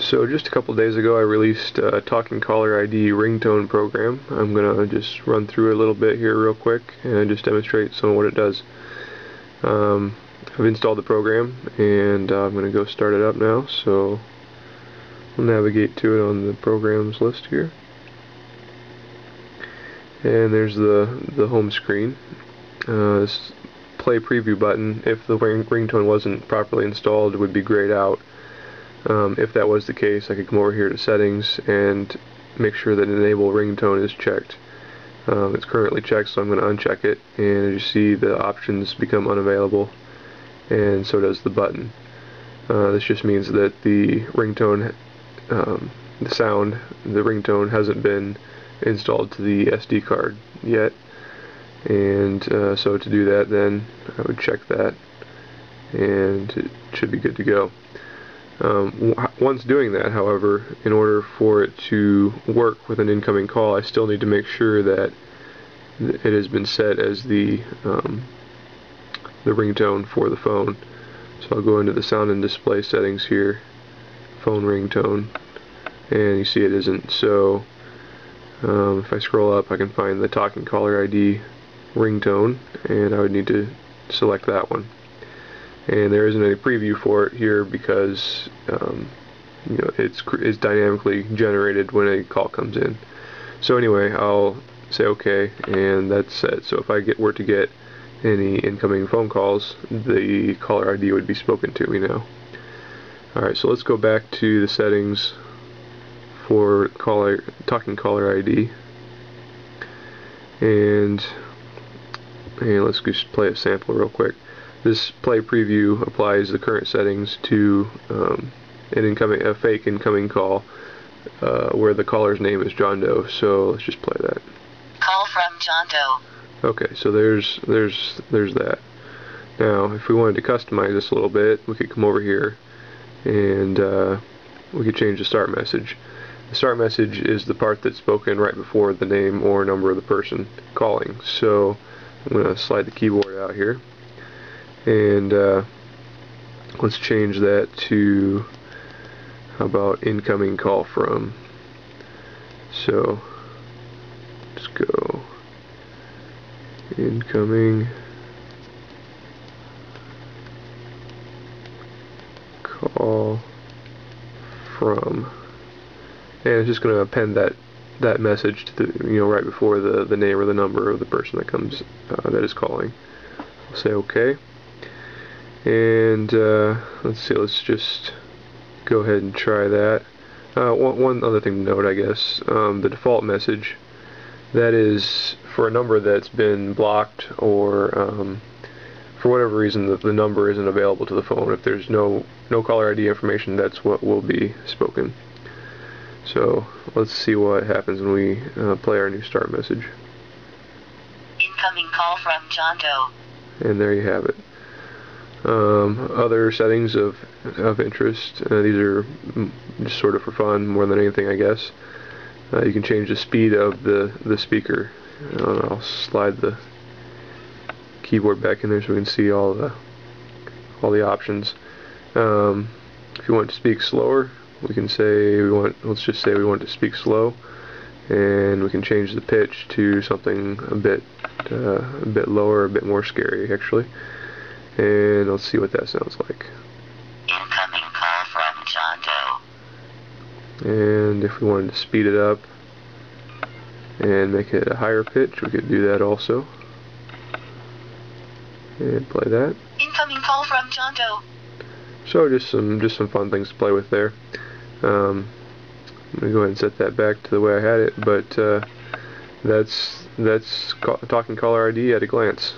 So just a couple days ago I released a Talking Caller ID ringtone program. I'm going to just run through a little bit here real quick and just demonstrate some of what it does. I've installed the program and I'm going to go start it up now, so we'll navigate to it on the programs list here. And there's the home screen. This play preview button, if the ringtone wasn't properly installed, would be grayed out. If that was the case, I could come over here to settings and make sure that enable ringtone is checked. It's currently checked, so I'm going to uncheck it, and as you see, the options become unavailable, and so does the button. This just means that the ringtone, the sound, the ringtone hasn't been installed to the SD card yet, and so to do that, then I would check that, and it should be good to go. Once doing that, however, in order for it to work with an incoming call, I still need to make sure that it has been set as the ringtone for the phone. So I'll go into the sound and display settings here, phone ringtone, and you see it isn't. So if I scroll up, I can find the Talking Caller ID ringtone, and I would need to select that one. And there isn't any preview for it here because you know, it's dynamically generated when a call comes in. So anyway, I'll say OK, and that's set. So if I were to get any incoming phone calls, the caller ID would be spoken to me now. Alright, so let's go back to the settings for Talking Caller ID, and let's just play a sample real quick. This play preview applies the current settings to a fake incoming call where the caller's name is John Doe. So let's just play that. Call from John Doe. Okay, so there's that. Now, if we wanted to customize this a little bit, we could come over here and we could change the start message. The start message is the part that's spoken right before the name or number of the person calling. So I'm going to slide the keyboard out here, and let's change that to, how about incoming call from. So let's go incoming call from, and it's just going to append that message to the, right before the name or the number of the person that comes that is calling. I'll say OK, and let's see, let's just go ahead and try that. One other thing to note, I guess, the default message, that is for a number that's been blocked, or for whatever reason the number isn't available to the phone. If there's no caller ID information, that's what will be spoken. So let's see what happens when we play our new start message. Incoming call from John Doe. And there you have it. Other settings of interest, these are just sort of for fun more than anything, I guess. You can change the speed of the speaker. I'll slide the keyboard back in there so we can see all the options. If you want to speak slower, we can say let's just say we want to speak slow, and we can change the pitch to something a bit lower, a bit more scary actually. And let's see what that sounds like. Incoming call from John Doe. And if we wanted to speed it up and make it a higher pitch, we could do that also. And play that. Incoming call from John Doe. So just some fun things to play with there. I'm gonna go ahead and set that back to the way I had it, but that's Talking Caller ID at a glance.